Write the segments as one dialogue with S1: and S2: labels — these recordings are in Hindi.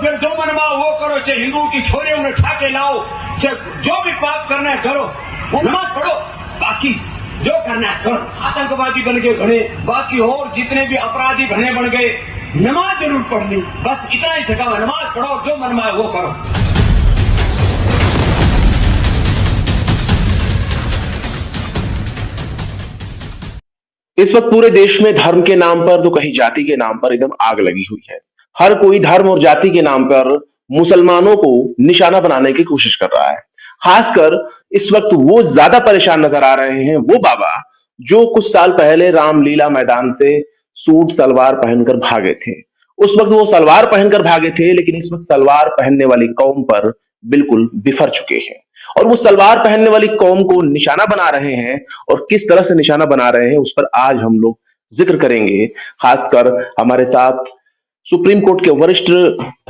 S1: फिर जो मनवा वो करो, चाहे हिंदुओं की छोरियों में उठा के लाओ, चाहे जो भी पाप करना है करो, नमाज पढ़ो, बाकी जो करना है करो। आतंकवादी बन गए घने, बाकी और जितने भी अपराधी घने बन गए, नमाज जरूर पढ़नी, बस इतना ही सिखाओ, नमाज पढ़ो, जो मनवा है वो करो।
S2: इस वक्त पूरे देश में धर्म के नाम पर तो कहीं जाति के नाम पर एकदम आग लगी हुई है। हर कोई धर्म और जाति के नाम पर मुसलमानों को निशाना बनाने की कोशिश कर रहा है। खासकर इस वक्त वो ज्यादा परेशान नजर आ रहे हैं वो बाबा जो कुछ साल पहले रामलीला मैदान से सूट सलवार पहनकर भागे थे। उस वक्त वो सलवार पहनकर भागे थे, लेकिन इस वक्त सलवार पहनने वाली कौम पर बिल्कुल बिफर चुके हैं और वो सलवार पहनने वाली कौम को निशाना बना रहे हैं। और किस तरह से निशाना बना रहे हैं उस पर आज हम लोग जिक्र करेंगे। खासकर हमारे साथ सुप्रीम कोर्ट के वरिष्ठ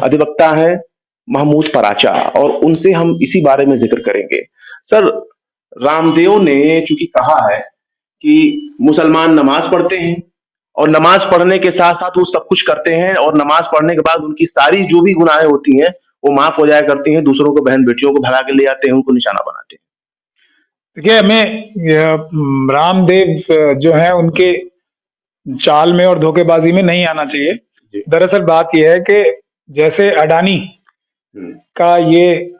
S2: अधिवक्ता हैं महमूद पराचा, और उनसे हम इसी बारे में जिक्र करेंगे। सर, रामदेव ने चूंकि कहा है कि मुसलमान नमाज पढ़ते हैं और नमाज पढ़ने के साथ साथ वो सब कुछ करते हैं, और नमाज पढ़ने के बाद उनकी सारी जो भी गुनाहें होती हैं वो माफ हो जाया करती हैं, दूसरों को बहन बेटियों को भगा के ले आते हैं, उनको निशाना बनाते हैं।
S3: देखिए, हमें रामदेव जो है उनके चाल में और धोखेबाजी में नहीं आना चाहिए। दरअसल बात यह है कि जैसे अडानी का ये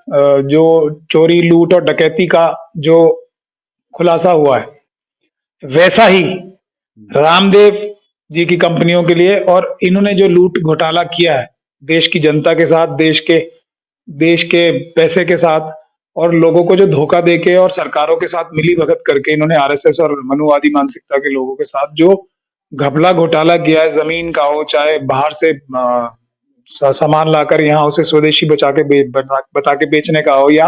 S3: जो चोरी लूट और डकैती का जो खुलासा हुआ है, वैसा ही रामदेव जी की कंपनियों के लिए, और इन्होंने जो लूट घोटाला किया है देश की जनता के साथ, देश के पैसे के साथ, और लोगों को जो धोखा देके और सरकारों के साथ मिली भगत करके इन्होंने आरएसएस और मनुवादी मानसिकता के लोगों के साथ जो घपला घोटाला किया है, जमीन का हो चाहे बाहर से सामान लाकर यहाँ उसे स्वदेशी बता के बेचने का हो या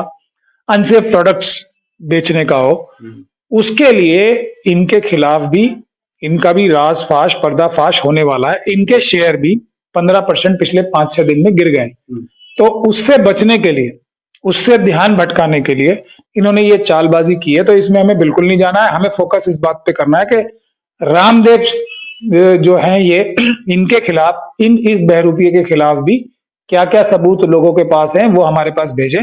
S3: अनसेफ प्रोडक्ट्स बेचने का हो, उसके लिए इनके खिलाफ भी इनका भी राजफाश पर्दाफाश होने वाला है। इनके शेयर भी 15% पिछले 5-6 दिन में गिर गए। तो उससे बचने के लिए, उससे ध्यान भटकाने के लिए इन्होंने ये चालबाजी की है। तो इसमें हमें बिल्कुल नहीं जाना है। हमें फोकस इस बात पे करना है कि रामदेव जो है ये इनके खिलाफ, इस बहरूपिये के खिलाफ भी क्या क्या सबूत लोगों के पास हैं वो हमारे पास भेजें।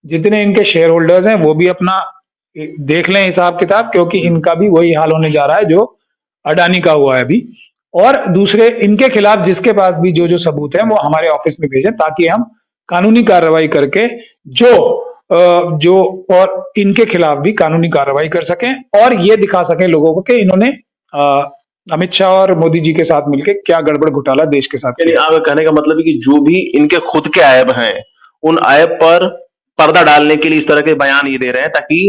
S3: जितने इनके शेयर होल्डर्स हैं वो भी अपना देख लें हिसाब किताब, क्योंकि इनका भी वही हाल होने जा रहा है जो अडानी का हुआ है अभी। और दूसरे इनके खिलाफ जिसके पास भी जो जो सबूत है वो हमारे ऑफिस में भेजें, ताकि हम कानूनी कार्रवाई करके जो और इनके खिलाफ भी कानूनी कार्रवाई कर सकें और ये दिखा सकें लोगों को कि इन्होंने अमित शाह और मोदी जी के साथ मिलकर क्या गड़बड़ घोटाला देश के साथ किया।
S2: आपका कहने का मतलब है कि जो भी इनके खुद के ऐब हैं उन ऐब पर पर्दा डालने के लिए इस तरह के बयान ये दे रहे हैं ताकि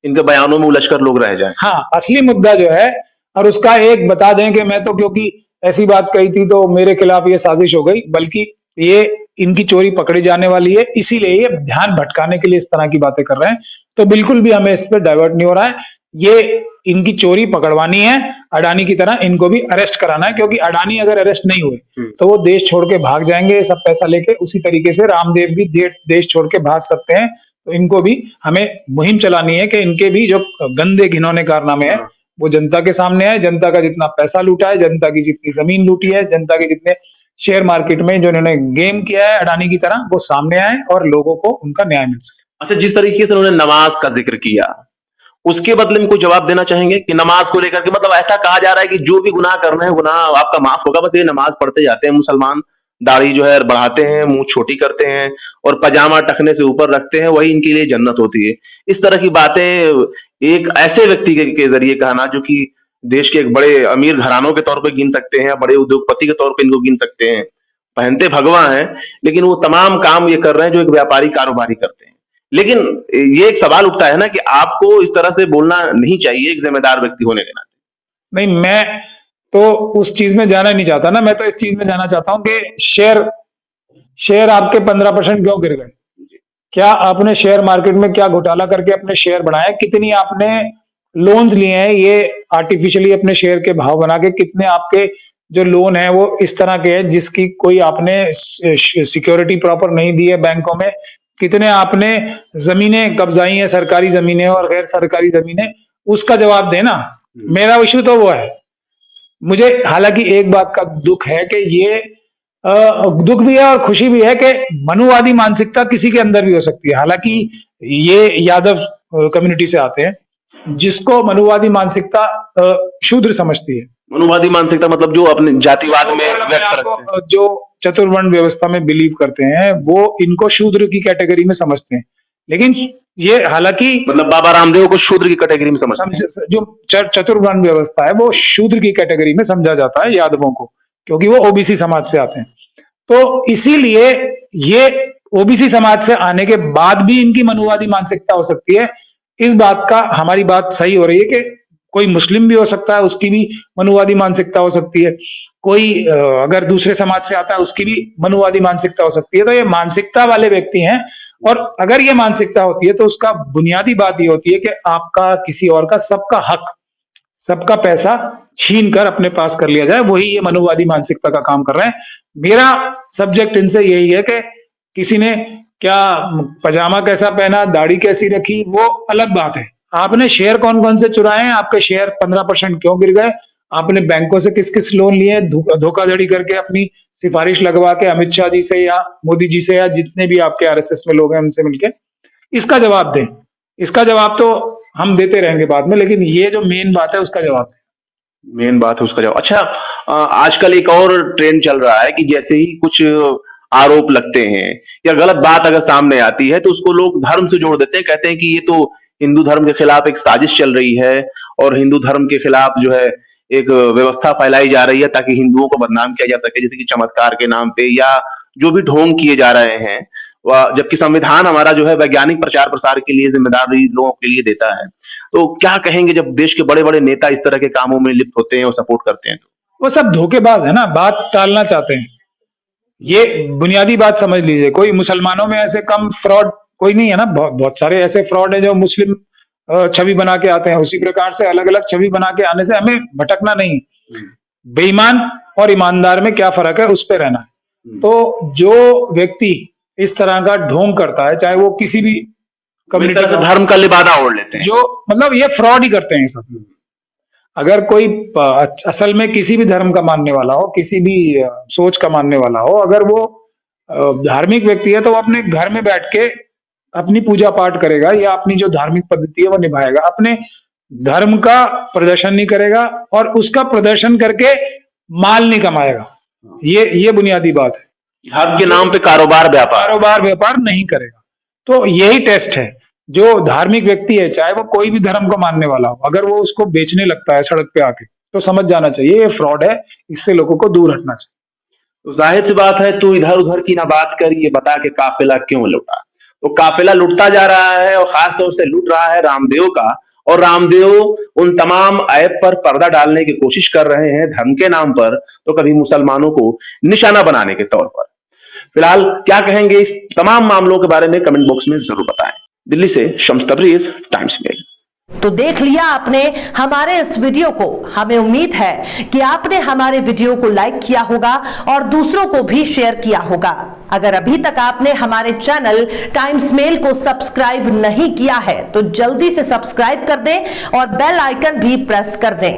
S2: इनके बयानों में उलझकर लोग रह जाएं।
S3: हाँ, असली मुद्दा जो है, और उसका एक बता दें कि मैं तो क्योंकि ऐसी बात कही थी तो मेरे खिलाफ ये साजिश हो गई, बल्कि ये इनकी चोरी पकड़ी जाने वाली है, इसीलिए ये ध्यान भटकाने के लिए इस तरह की बातें कर रहे हैं। तो बिल्कुल भी हमें इस पर डाइवर्ट नहीं हो रहा है। ये इनकी चोरी पकड़वानी है, अडानी की तरह इनको भी अरेस्ट कराना है, क्योंकि अडानी अगर अरेस्ट नहीं हुए तो वो देश छोड़ के भाग जाएंगे सब पैसा लेके। उसी तरीके से रामदेव भी देश छोड़ के भाग सकते हैं। तो इनको भी हमें मुहिम चलानी है कि इनके भी जो गंदे घिनौने कारनामे हैं वो जनता के सामने है। जनता का जितना पैसा लूटा है, जनता की जितनी जमीन लूटी है, जनता के जितने शेयर मार्केट में जो इन्होंने गेम किया है अडानी की तरह, वो सामने आए और लोगों को उनका न्याय मिल सके।
S2: अच्छा, जिस तरीके से उन्होंने नमाज का जिक्र किया उसके बदले में कोई जवाब देना चाहेंगे कि नमाज को लेकर के, मतलब ऐसा कहा जा रहा है कि जो भी गुनाह कर रहे हैं गुनाह आपका माफ होगा, बस ये नमाज पढ़ते जाते हैं मुसलमान, दाढ़ी जो है बढ़ाते हैं, मुंह छोटी करते हैं और पजामा टखने से ऊपर रखते हैं, वही इनके लिए जन्नत होती है। इस तरह की बातें एक ऐसे व्यक्ति के जरिए कहना जो कि देश के एक बड़े अमीर घरानों के तौर पर गिन सकते हैं, बड़े उद्योगपति के तौर पर इनको गिन सकते हैं, पहनते भगवा हैं, लेकिन वो तमाम काम ये कर रहे हैं जो एक व्यापारी कारोबारी करते हैं। लेकिन ये एक सवाल उठता है ना कि आपको इस तरह से बोलना नहीं चाहिए एक जिम्मेदार व्यक्ति होने के नाते।
S3: नहीं, मैं तो उस चीज में जाना नहीं चाहता ना। मैं तो इस चीज में जाना चाहता हूं कि शेयर आपके 15% क्यों गिर गए? क्या आपने शेयर मार्केट में क्या घोटाला करके अपने शेयर बढ़ाए? कितनी आपने लोन्स लिए हैं ये आर्टिफिशियली अपने शेयर के भाव बना के? कितने आपके जो लोन है वो इस तरह के हैं जिसकी कोई आपने सिक्योरिटी प्रॉपर नहीं दी है बैंकों में? कितने आपने जमीनें कब्जाई हैं, सरकारी जमीनें और गैर सरकारी जमीनें? उसका जवाब देना। मेरा इश्यू तो वो है। मुझे हालांकि एक बात का दुख है कि ये दुख भी है और खुशी भी है कि मनुवादी मानसिकता किसी के अंदर भी हो सकती है। हालांकि ये यादव कम्युनिटी से आते हैं, जिसको मनुवादी मानसिकता शूद्र समझती है।
S2: मनुवादी मानसिकता मतलब जो अपने जातिवाद में व्यक्त करते हैं,
S3: जो चतुर्वर्ण व्यवस्था में बिलीव करते हैं, वो इनको शूद्र की कैटेगरी में समझते हैं। लेकिन ये हालांकि
S2: मतलब बाबा रामदेव को शूद्र की कैटेगरी में समझते हैं।
S3: जो चतुर्वर्ण व्यवस्था है वो शूद्र की कैटेगरी में समझा जाता है यादवों को, क्योंकि वो ओबीसी समाज से आते हैं। तो इसीलिए ये ओबीसी समाज से आने के बाद भी इनकी मनुवादी मानसिकता हो सकती है। इस बात का हमारी बात सही हो रही है कि कोई मुस्लिम भी हो सकता है, उसकी भी मनुवादी मानसिकता हो सकती है। कोई अगर दूसरे समाज से आता है, उसकी भी मनुवादी मानसिकता हो सकती है। तो ये मानसिकता वाले व्यक्ति हैं, और अगर ये मानसिकता होती है तो उसका बुनियादी बात ये होती है कि आपका किसी और का सबका हक, सबका पैसा छीन कर अपने पास कर लिया जाए। वही ये मनुवादी मानसिकता का काम कर रहे हैं। मेरा सब्जेक्ट इनसे यही है कि किसी ने क्या पजामा कैसा पहना, दाढ़ी कैसी रखी, वो अलग बात है। आपने शेयर कौन कौन से चुराए हैं, आपके शेयर 15% क्यों गिर गए, आपने बैंकों से किस किस लोन लिए, धोखाधड़ी करके अपनी सिफारिश लगवा के अमित शाह जी से या मोदी जी से या जितने भी आपके आरएसएस में लोग हैं उनसे मिलके इसका जवाब दें। इसका जवाब तो हम देते रहेंगे बाद में, लेकिन ये जो मेन बात है उसका जवाब दें।
S2: मेन बात है उसका जवाब। अच्छा, आजकल एक और ट्रेंड चल रहा है कि जैसे ही कुछ आरोप लगते हैं या गलत बात अगर सामने आती है तो उसको लोग धर्म से जोड़ देते हैं, कहते हैं कि ये तो हिंदू धर्म के खिलाफ एक साजिश चल रही है और हिंदू धर्म के खिलाफ जो है एक व्यवस्था फैलाई जा रही है ताकि हिंदुओं को बदनाम किया जा सके, जैसे कि चमत्कार के नाम पे या जो भी ढोंग किए जा रहे हैं। जबकि संविधान हमारा जो है वैज्ञानिक प्रचार प्रसार के लिए जिम्मेदारी लोगों के लिए देता है। तो क्या कहेंगे जब देश के बड़े बड़े नेता इस तरह के कामों में लिप्त होते हैं और सपोर्ट करते हैं तो?
S3: वो सब धोखेबाज है ना, बात टालना चाहते हैं। ये बुनियादी बात समझ लीजिए, कोई मुसलमानों में ऐसे कम फ्रॉड कोई नहीं है ना। बहुत सारे ऐसे फ्रॉड है जो मुस्लिम छवि बना के आते हैं। उसी प्रकार से अलग अलग छवि बना के आने से हमें भटकना नहीं। बेईमान और ईमानदार में क्या फर्क है, उस पर रहना है। तो जो व्यक्ति इस तरह का ढोंग करता है, चाहे वो किसी भी
S2: कम्युनिटी से धर्म का लिबादा ओढ़ लेते हैं,
S3: जो मतलब ये फ्रॉड ही करते हैं सब। अगर कोई असल में किसी भी धर्म का मानने वाला हो, किसी भी सोच का मानने वाला हो, अगर वो धार्मिक व्यक्ति है तो वो अपने घर में बैठ के अपनी पूजा पाठ करेगा या अपनी जो धार्मिक पद्धति है वो निभाएगा। अपने धर्म का प्रदर्शन नहीं करेगा और उसका प्रदर्शन करके माल नहीं कमाएगा। ये बुनियादी बात है।
S2: धर्म के नाम पे कारोबार
S3: व्यापार नहीं करेगा। तो यही टेस्ट है। जो धार्मिक व्यक्ति है, चाहे वो कोई भी धर्म को मानने वाला हो, अगर वो उसको बेचने लगता है सड़क पे आके, तो समझ जाना चाहिए ये फ्रॉड है, इससे लोगों को दूर हटना चाहिए।
S2: तो जाहिर सी बात है, तू इधर उधर की ना बात कर, ये बता के काफिला क्यों लुटा। तो काफिला लुटता जा रहा है और खासतौर से लुट रहा है रामदेव का, और रामदेव उन तमाम ऐप पर पर्दा डालने की कोशिश कर रहे हैं धर्म के नाम पर, तो कभी मुसलमानों को निशाना बनाने के तौर पर। फिलहाल क्या कहेंगे इस तमाम मामलों के बारे में कमेंट बॉक्स में जरूर बताएं। दिल्ली से शम्स तबरेज, टाइम्स मेल।
S4: तो देख लिया आपने हमारे इस वीडियो को। हमें उम्मीद है कि आपने हमारे वीडियो को लाइक किया होगा और दूसरों को भी शेयर किया होगा। अगर अभी तक आपने हमारे चैनल टाइम्स मेल को सब्सक्राइब नहीं किया है तो जल्दी से सब्सक्राइब कर दें और बेल आइकन भी प्रेस कर दें।